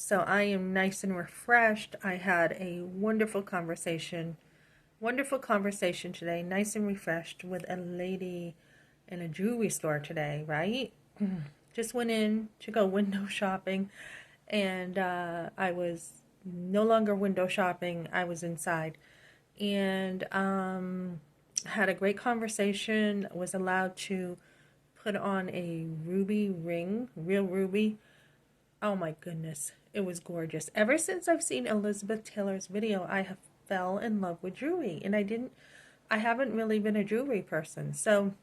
So I am nice and refreshed. I had a wonderful conversation today, nice and refreshed with a lady in a jewelry store today, right? Just went in to go window shopping, and I was no longer window shopping, I was inside. And had a great conversation, was allowed to put on a ruby ring, real ruby. Oh my goodness, it was gorgeous. Ever since I've seen Elizabeth Taylor's video, I have fell in love with jewelry, and I haven't really been a jewelry person. So,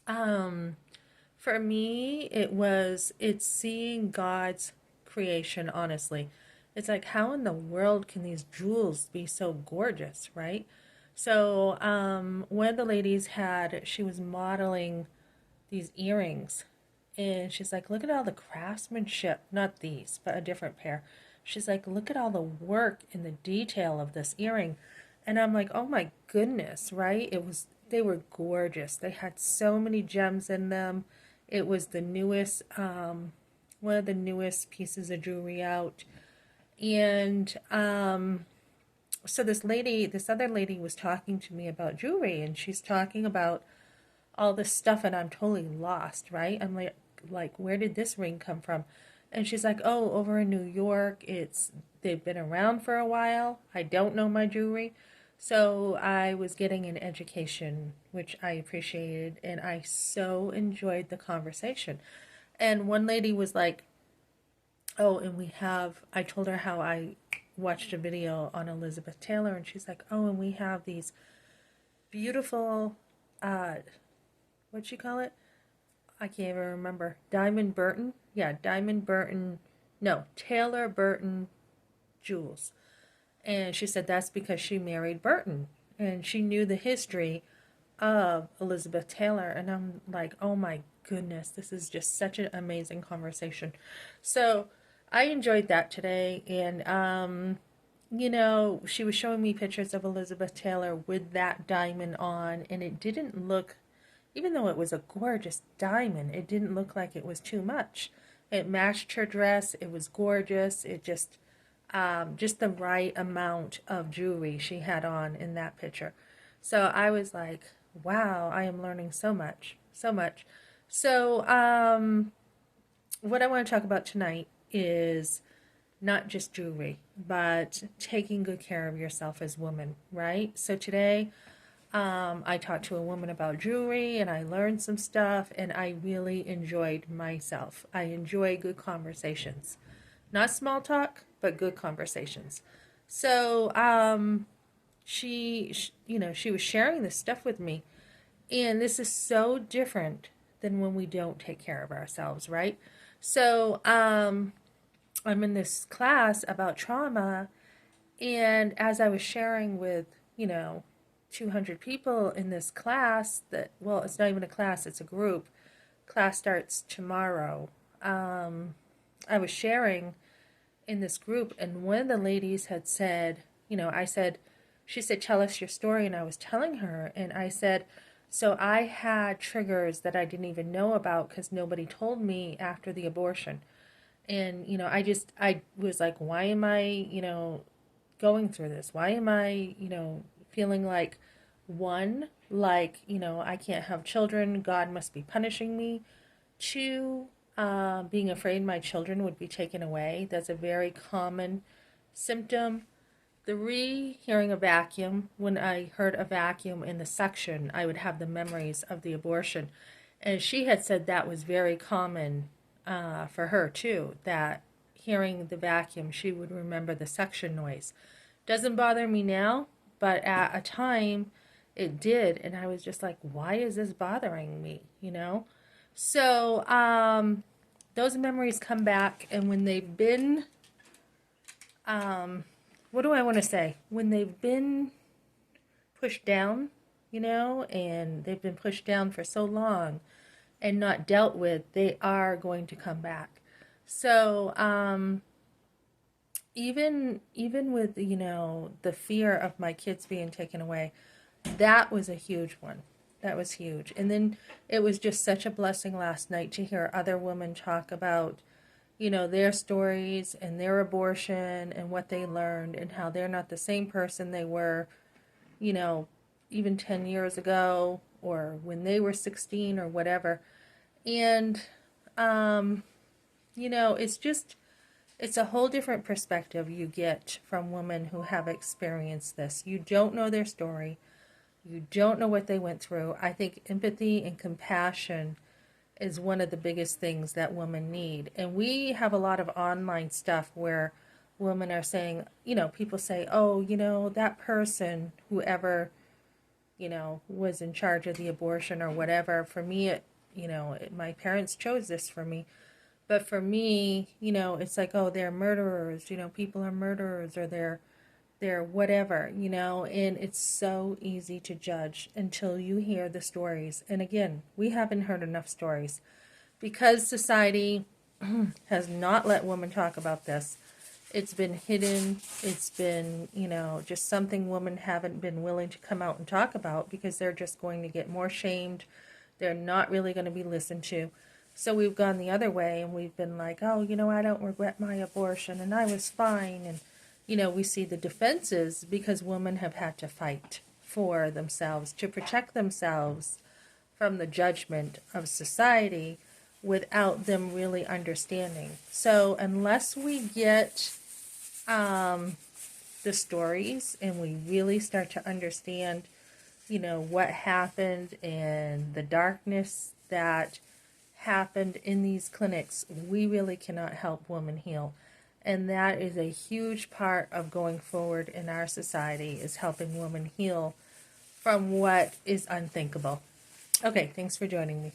um, for me, it's seeing God's creation, honestly. It's like, how in the world can these jewels be so gorgeous, right? So, one of the ladies she was modeling these earrings, and she's like, look at all the craftsmanship, not these, but a different pair. She's like, look at all the work and the detail of this earring. And I'm like, oh my goodness, right? They were gorgeous. They had so many gems in them. It was the newest, one of the newest pieces of jewelry out. And so this other lady was talking to me about jewelry, and she's talking about all this stuff, and I'm totally lost, right? I'm like, where did this ring come from? And she's like, oh, over in New York, they've been around for a while. I don't know my jewelry. So I was getting an education, which I appreciated, and I so enjoyed the conversation. And one lady was like, oh, and I told her how I watched a video on Elizabeth Taylor, and she's like, oh, and we have these beautiful, uh, what'd you call it? I can't even remember. Diamond Burton? Yeah, Diamond Burton. No, Taylor Burton jewels. And she said that's because she married Burton. And she knew the history of Elizabeth Taylor. And I'm like, oh my goodness, this is just such an amazing conversation. So I enjoyed that today. And, she was showing me pictures of Elizabeth Taylor with that diamond on. And it didn't look, even though it was a gorgeous diamond, it didn't look like it was too much. It matched her dress. It was gorgeous. It just the right amount of jewelry she had on in that picture. So I was like, wow, I am learning so much, so much. So, what I want to talk about tonight is not just jewelry, but taking good care of yourself as women, right? So today, I talked to a woman about jewelry, and I learned some stuff, and I really enjoyed myself. I enjoy good conversations. Not small talk, but good conversations. So, she was sharing this stuff with me, and this is so different than when we don't take care of ourselves, right? So, I'm in this class about trauma, and as I was sharing with, 200 people in this class well, it's not even a class, it's a group. Class starts tomorrow. I was sharing in this group, and one of the ladies had said, she said, tell us your story. And I was telling her, and I said, so I had triggers that I didn't even know about because nobody told me after the abortion. And, I was like, why am I, going through this? Why am I, feeling like, one, like, I can't have children, God must be punishing me. Two, being afraid my children would be taken away. That's a very common symptom. Three, hearing a vacuum. When I heard a vacuum in the suction, I would have the memories of the abortion. And she had said that was very common for her too, that hearing the vacuum, she would remember the suction noise. Doesn't bother me now, but at a time it did. And I was just like, why is this bothering me? So, those memories come back, and when they've been, what do I want to say? When they've been pushed down, and they've been pushed down for so long and not dealt with, they are going to come back. So, even with, the fear of my kids being taken away, that was a huge one. That was huge. And then it was just such a blessing last night to hear other women talk about, their stories and their abortion and what they learned and how they're not the same person they were, you know, even 10 years ago or when they were 16 or whatever. And, it's just, it's a whole different perspective you get from women who have experienced this. You don't know their story. You don't know what they went through. I think empathy and compassion is one of the biggest things that women need. And we have a lot of online stuff where women are saying, people say, oh, that person, whoever, was in charge of the abortion or whatever, for me, my parents chose this for me. But for me, it's like, oh, they're murderers, people are murderers or they're whatever, and it's so easy to judge until you hear the stories. And again, we haven't heard enough stories because society has not let women talk about this. It's been hidden. It's been, just something women haven't been willing to come out and talk about because they're just going to get more shamed. They're not really going to be listened to. So we've gone the other way and we've been like, oh, I don't regret my abortion and I was fine. And, we see the defenses because women have had to fight for themselves, to protect themselves from the judgment of society without them really understanding. So unless we get the stories and we really start to understand, what happened and the darkness that happened in these clinics, we really cannot help women heal. And that is a huge part of going forward in our society, is helping women heal from what is unthinkable. Okay, thanks for joining me.